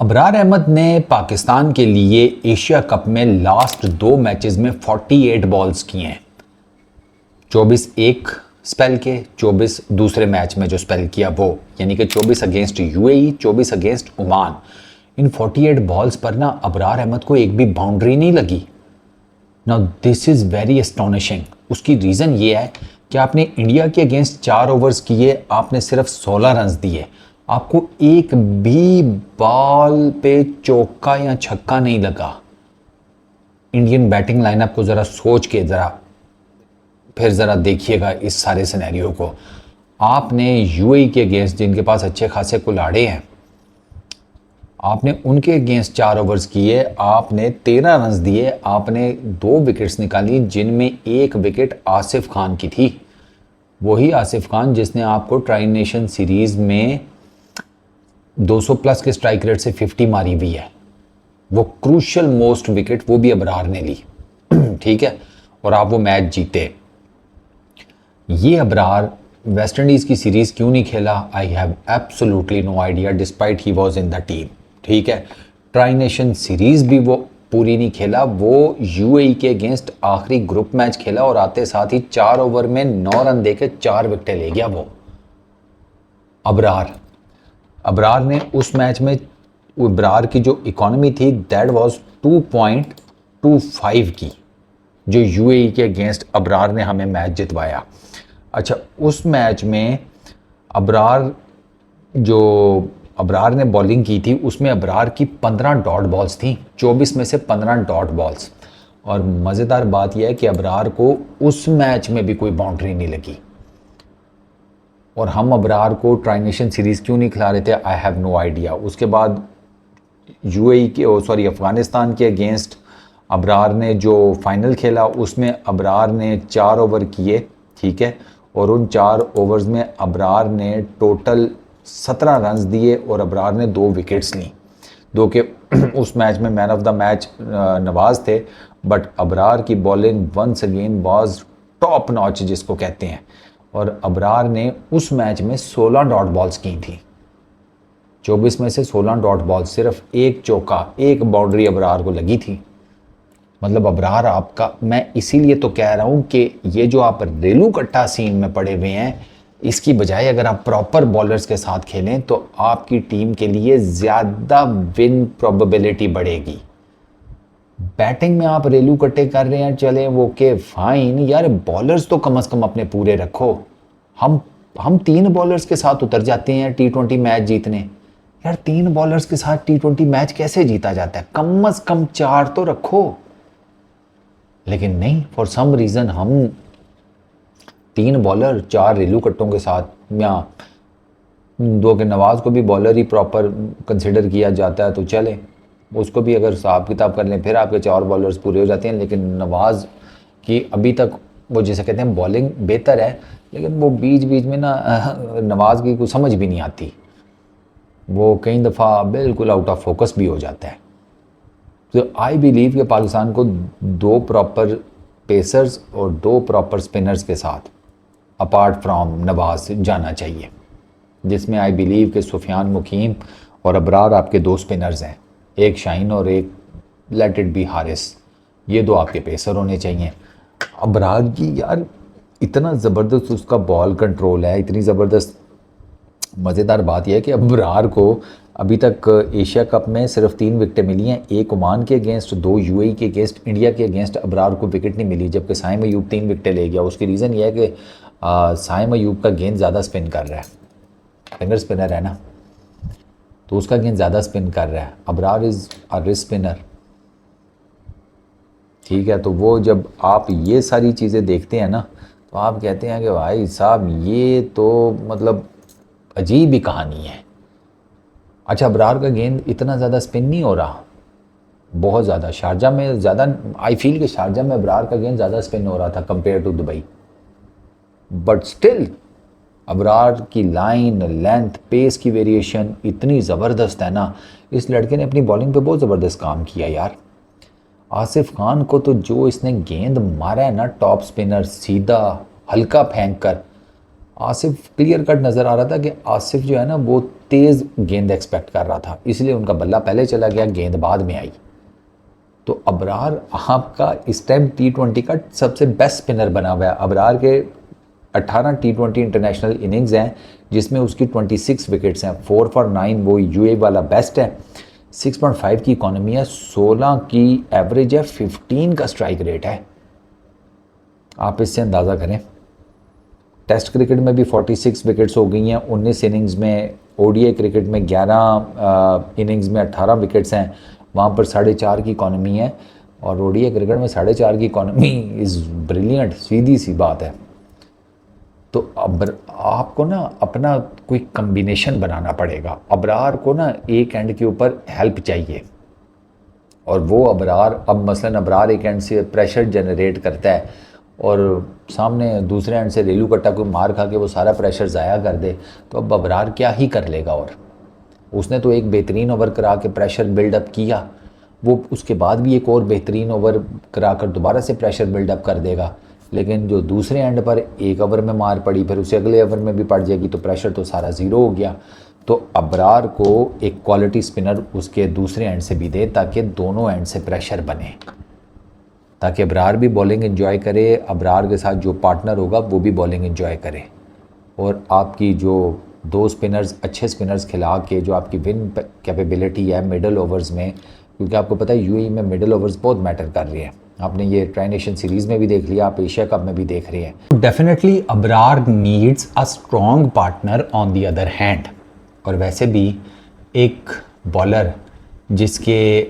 अबरार अहमद ने पाकिस्तान के लिए एशिया कप में लास्ट 2 मैचेस में 48 बॉल्स किए हैं। 24 एक स्पेल के, 24 दूसरे मैच में जो स्पेल किया वो, यानी कि 24 अगेंस्ट यूएई, 24 अगेंस्ट ओमान। इन 48 बॉल्स पर ना अबरार अहमद को एक भी बाउंड्री नहीं लगी। Now this is very astonishing. उसकी रीज़न ये है कि आपने इंडिया के अगेंस्ट 4 ओवर्स किए, आपने सिर्फ 16 रन दिए, आपको एक भी बॉल पे चौका या छक्का नहीं लगा। इंडियन बैटिंग लाइनअप को ज़रा सोच के फिर ज़रा देखिएगा इस सारे सिनेरियो को। आपने यूएई के अगेंस्ट, जिनके पास अच्छे खासे कुल्हाड़े हैं, आपने उनके अगेंस्ट 4 ओवर्स किए, आपने 13 रन दिए, आपने 2 विकेट्स निकाली, जिनमें एक विकेट आसिफ खान की थी। वही आसिफ खान जिसने आपको ट्राई नेशन सीरीज़ में 200 प्लस के स्ट्राइक रेट से 50 मारी हुई है। वो क्रूशियल मोस्ट विकेट वो भी अबरार ने ली। ठीक है, और आप वो मैच जीते। ये अबरार वेस्ट इंडीज़ की सीरीज़ क्यों नहीं खेला, I have absolutely no idea, despite he was in the team. ठीक है, ट्राई नेशन सीरीज़ भी वो पूरी नहीं खेला, वो यूएई के अगेंस्ट आखिरी ग्रुप मैच खेला और आते साथ ही 4 ओवर में 9 रन देके 4 विकेटें ले गया वो अबरार ने उस मैच में, अबरार की जो इकोनॉमी थी दैट वाज 2.25 की, जो यूएई के अगेंस्ट अबरार ने हमें मैच जितवाया। अच्छा, उस मैच में अबरार ने बॉलिंग की थी, उसमें अबरार की 15 डॉट बॉल्स थी, 24 में से 15 डॉट बॉल्स। और मज़ेदार बात यह है कि अबरार को उस मैच में भी कोई बाउंड्री नहीं लगी। और हम अबरार को ट्राई नेशन सीरीज़ क्यों नहीं खिला रहे थे, आई हैव नो आइडिया। उसके बाद अफ़गानिस्तान के अगेंस्ट अबरार ने जो फाइनल खेला, उसमें अबरार ने 4 ओवर किए। ठीक है, और उन 4 ओवर्स में अबरार ने टोटल 17 रन दिए और अबरार ने 2 विकेट्स ली। दो के उस मैच में man of the match Nawaz थे, बट अबरार की bowling once again was top notch जिसको कहते हैं। और अबरार ने उस मैच में 16 डॉट बॉल्स की थी, 24 में से 16 डॉट बॉल्स, सिर्फ एक चौका, एक बाउंड्री अबरार को लगी थी। मतलब अबरार आपका, मैं इसीलिए तो कह रहा हूँ कि ये जो आप रेलू कट्टा सीन में पड़े हुए हैं, इसकी बजाय अगर आप प्रॉपर बॉलर्स के साथ खेलें तो आपकी टीम के लिए ज़्यादा विन प्रोबेबिलिटी बढ़ेगी। बैटिंग में आप रेलू कट्टे कर रहे हैं, चले वो के फाइन यार, बॉलर्स तो कम से कम अपने पूरे रखो। हम 3 बॉलर्स के साथ उतर जाते हैं T20 मैच जीतने। यार 3 बॉलर्स के साथ T20 मैच कैसे जीता जाता है, कम से कम 4 तो रखो। लेकिन नहीं, फॉर सम रीज़न हम 3 बॉलर 4 रेलू कट्टों के साथ, या 2 के नवाज़ को भी बॉलर ही प्रॉपर कंसिडर किया जाता है तो चले, उसको भी अगर हिसाब किताब कर लें फिर आपके 4 बॉलर्स पूरे हो जाते हैं। लेकिन नवाज़ की अभी तक वो जिसे कहते हैं बॉलिंग बेहतर है, लेकिन वो बीच बीच में ना नवाज़ की कुछ समझ भी नहीं आती, वो कई दफ़ा बिल्कुल आउट ऑफ फोकस भी हो जाता है। तो आई बिलीव कि पाकिस्तान को 2 प्रॉपर पेसर्स और 2 प्रॉपर स्पिनर्स के साथ अपार्ट फ्रॉम नवाज जाना चाहिए, जिसमें आई बिलीव कि सुफियान मुकीम और अबरार आपके 2 स्पिनर्स हैं, एक शाहीन और एक लेट इट बी हारिस। ये 2 आपके पेसर होने चाहिए। अबरार की यार इतना ज़बरदस्त उसका बॉल कंट्रोल है, इतनी ज़बरदस्त। मज़ेदार बात यह है कि अबरार को अभी तक एशिया कप में सिर्फ 3 विकेटें मिली हैं, एक ओमान के अगेंस्ट, 2 यूएई के अगेंस्ट, इंडिया के अगेंस्ट अबरार को विकेट नहीं मिली, जबकि साइम अयूब 3 विकेटें ले गया। उसकी रीज़न ये है कि साइम अयूब का गेंद ज़्यादा स्पिन कर रहा है, फिंगर स्पिनर है ना, तो उसका गेंद ज़्यादा स्पिन कर रहा है। Abrar is a wrist spinner. ठीक है, तो वो जब आप ये सारी चीज़ें देखते हैं ना, तो आप कहते हैं कि भाई साहब ये तो मतलब अजीब ही कहानी है। अच्छा, अबरार का गेंद इतना ज़्यादा स्पिन नहीं हो रहा, बहुत ज़्यादा शारजा में ज़्यादा, आई फील कि शारजा में अबरार का गेंद ज़्यादा स्पिन हो रहा था compare to Dubai, but still Abrar की लाइन, लेंथ, पेस की वेरिएशन इतनी ज़बरदस्त है ना। इस लड़के ने अपनी बॉलिंग पे बहुत ज़बरदस्त काम किया यार। आसिफ खान को तो जो इसने गेंद मारा है ना, टॉप स्पिनर, सीधा हल्का फेंक कर, आसिफ क्लियर कट नज़र आ रहा था कि आसिफ जो है ना वो तेज़ गेंद एक्सपेक्ट कर रहा था, इसलिए उनका बल्ला पहले चला गया, गेंद बाद में आई। तो अबरार आपका इस टाइम T20 का सबसे बेस्ट स्पिनर बना हुआ है। अबरार के 18 T20 इंटरनेशनल इनिंग्स हैं जिसमें उसकी 26 विकेट्स हैं, 4 for 9 वो यूए वाला बेस्ट है, 6.5 की इकॉनमी है, 16 की एवरेज है, 15 का स्ट्राइक रेट है। आप इससे अंदाज़ा करें। टेस्ट क्रिकेट में भी 46 विकेट्स हो गई हैं 19 इनिंग्स में, ओडीआई क्रिकेट में 11 इनिंग्स में 18 विकेट्स हैं, वहाँ पर 4.5 की इकॉनमी है, और ओडीआई क्रिकेट में 4.5 की इकॉनमी इज़ ब्रिलियंट, सीधी सी बात है। तो अब आपको ना अपना कोई कम्बिनेशन बनाना पड़ेगा। अबरार को ना एक एंड के ऊपर हेल्प चाहिए, और वो अबरार, अब मसलन अबरार एक एंड से प्रेशर जनरेट करता है और सामने दूसरे एंड से रेलू कट्टा कोई मार खा के वो सारा प्रेशर ज़ाया कर दे, तो अब अबरार क्या ही कर लेगा। और उसने तो एक बेहतरीन ओवर करा के प्रेशर बिल्डअप किया, वो उसके बाद भी एक और बेहतरीन ओवर करा कर दोबारा से प्रेशर बिल्डअप कर देगा, लेकिन जो दूसरे एंड पर एक ओवर में मार पड़ी, फिर उसे अगले ओवर में भी पड़ जाएगी, तो प्रेशर तो सारा ज़ीरो हो गया। तो अबरार को एक क्वालिटी स्पिनर उसके दूसरे एंड से भी दे, ताकि दोनों एंड से प्रेशर बने, ताकि अबरार भी बॉलिंग एंजॉय करे, अबरार के साथ जो पार्टनर होगा वो भी बॉलिंग एंजॉय करे, और आपकी जो दो स्पिनर्स, अच्छे स्पिनर्स खिला के जो आपकी विन कैपेबिलिटी है मिडल ओवर्स में, क्योंकि आपको पता है यूएई में मिडल ओवर्स बहुत मैटर कर रही है। आपने ये ट्राई नेशन सीरीज़ में भी देख लिया, आप एशिया कप में भी देख रहे हैं। Definitely Abrar needs a strong partner on the other hand. और वैसे भी एक बॉलर जिसके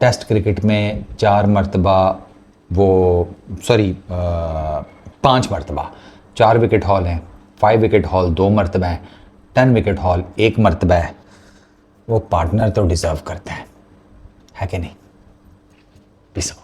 टेस्ट क्रिकेट में 4 मरतबा वो 5 मरतबा 4 विकेट हॉल हैं, 5 विकेट हॉल 2 मरतबा है, 10 विकेट हॉल 1 मरतबा है, वो पार्टनर तो डिज़र्व करता है कि नहीं? Peace out.